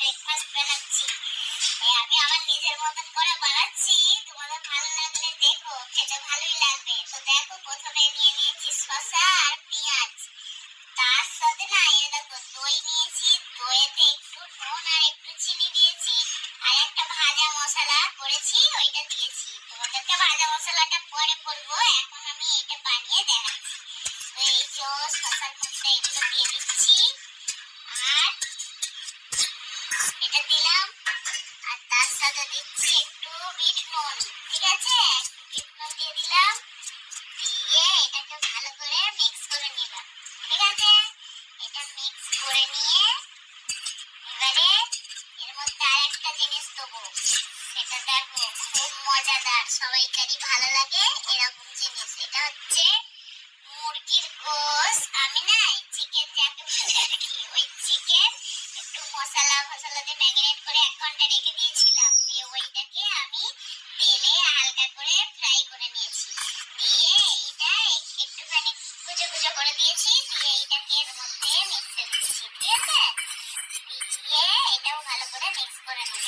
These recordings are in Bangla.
ব্রেকফাস্ট বানাচ্ছি। আমি আমার নিজের মতন করে বানাচ্ছি, তোমাদের ভালো লাগলে দেখো, খেতে ভালোই লাগবে। তো দেখো, প্রথমে নিয়ে নিয়েছি শসা আর পেঁয়াজ, তার সাথে না এই দেখো দই নিয়েছি, দইতে একটু নুন আর একটু চিনি দিয়েছি, আর একটা ভাজা মশলা করেছি ওইটা দিয়েছি। তোমাদেরকে ভাজা মশলাটা পরে বলবো, এখন আমি এটা বানিয়ে দেখাচ্ছি। তো এই যে শসার মধ্যে এগুলো দিয়ে দিচ্ছি, আর এটা দিলাম, আর তার সাথে দিচ্ছি একটু বিট নুন। ঠিক আছে, বিট নুন দিয়ে দিলাম, দিয়ে এটাকে ভালো করে মিক্স করে নিলাম। ঠিক আছে, এটা মিক্স করে নিয়ে এবারে এর মধ্যে আরেকটা জিনিস দেবো, সেটা দেখো খুব মজাদার, সবাইকারই ভালো লাগে এরকম জিনিস। এটা হচ্ছে মুরগির গোশ। আমি না চিকেন যাকে বলে আর কি, ওই চিকেন একটু মশলা ফসলা দিয়ে ম্যারিনেট করে 1 ঘন্টা রেখে দিয়েছিলাম, দিয়ে ওইটাকে আমি তেলে হালকা করে ফ্রাই করে নিয়েছি, দিয়ে এইটা একটুখানি কুচো কুচো করে দিয়েছি, দিয়ে এইটাকে এর মধ্যে মিক্সে দিচ্ছি। ঠিক আছে, দিয়ে এটাও ভালো করে মিক্স করে নেব।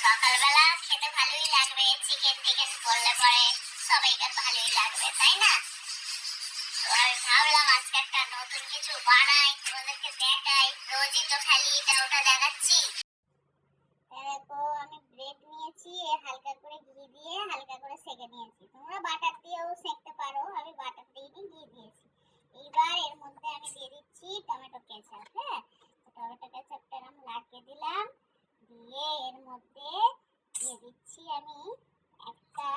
সকালবেলা খেতে ভালোই লাগবে, চিকেন টিকেন করলে পরে সবাইকার ভালোই লাগবে, তাই না? তো আমি ভাবলাম আজকে একটা নতুন কিছু বানাই, তোমাদেরকে দেখাই, রোজই তো খালি এটা ওটা দেখাচ্ছি। দেখো আমি ব্রেড নিয়েছি, হালকা করে ঘি দিয়ে হালকা করে সেঁকে নিয়েছি, তোমরা বাটার দিয়েও সেঁকতে পারো, আমি বাটার দিইনি, ঘি দিয়েছি। এইবার এর মধ্যে আমি দিয়ে দিচ্ছি টমেটো কেচাপ। হ্যাঁ, টমেটো কেচাপটা আমি লাগিয়ে দিলাম, দিয়ে এর মধ্যে দিয়ে দিচ্ছি আমি একটা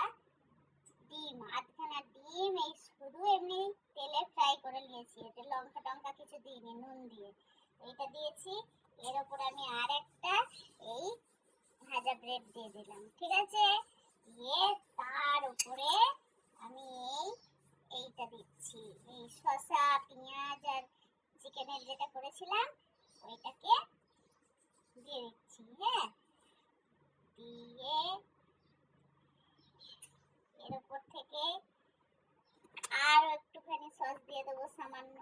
ডিম, আধখানা ডিম, এই শুধু এমনি তেলে ফ্রাই করে নিয়েছি, এতে লঙ্কা টঙ্কা কিছু দিইনি, নুন দিয়ে এইটা দিয়েছি। এর উপর আমি আর একটা এই ভাজা ব্রেড দিয়ে দিলাম। ঠিক আছে, দিয়ে তার উপরে আমি এইটা দিচ্ছি, এই শসা পেঁয়াজ আর চিকেনের যেটা করেছিলাম ওইটাকে দিয়ে দিচ্ছি। হ্যাঁ, দিয়ে এর উপর থেকে আরো একটুখানি সস দিয়ে দেবো সামান্য,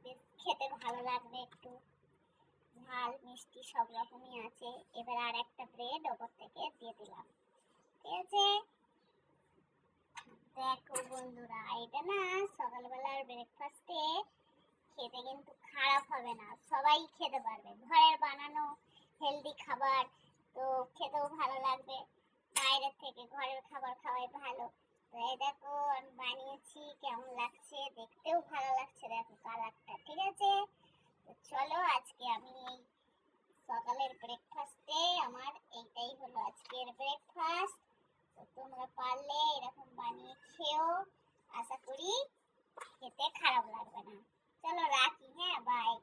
বেশ খেতে ভালো লাগবে, একটু ঝাল মিষ্টি সব রকমই আছে। এবার আর একটা ব্রেড ওপর থেকে দিয়ে দিলাম। ঠিক আছে, দেখো বন্ধুরা, এটা না সকালবেলার ব্রেকফাস্টে খেতে কিন্তু খারাপ হবে না, সবাই খেতে পারবে, ঘরের বানানো হেলদি খাবার, তো খেতেও ভালো লাগবে, বাইরের থেকে ঘরের খাবার খাওয়াই ভালো। তো এই দেখো আমি বানিয়েছি, কেমন লাগছে, দেখতেও ভালো লাগছে, দেখো কালারটা। ঠিক আছে, তো চলো আজকে আমি এই সকালের ব্রেকফাস্টে আমার এইটাই হলো আজকের ব্রেকফাস্ট। তো তোমরা পারলে এরকম বানিয়ে খেও, আশা করি খেতে খারাপ লাগবে না। চলো রাখি, হ্যাঁ, বাই।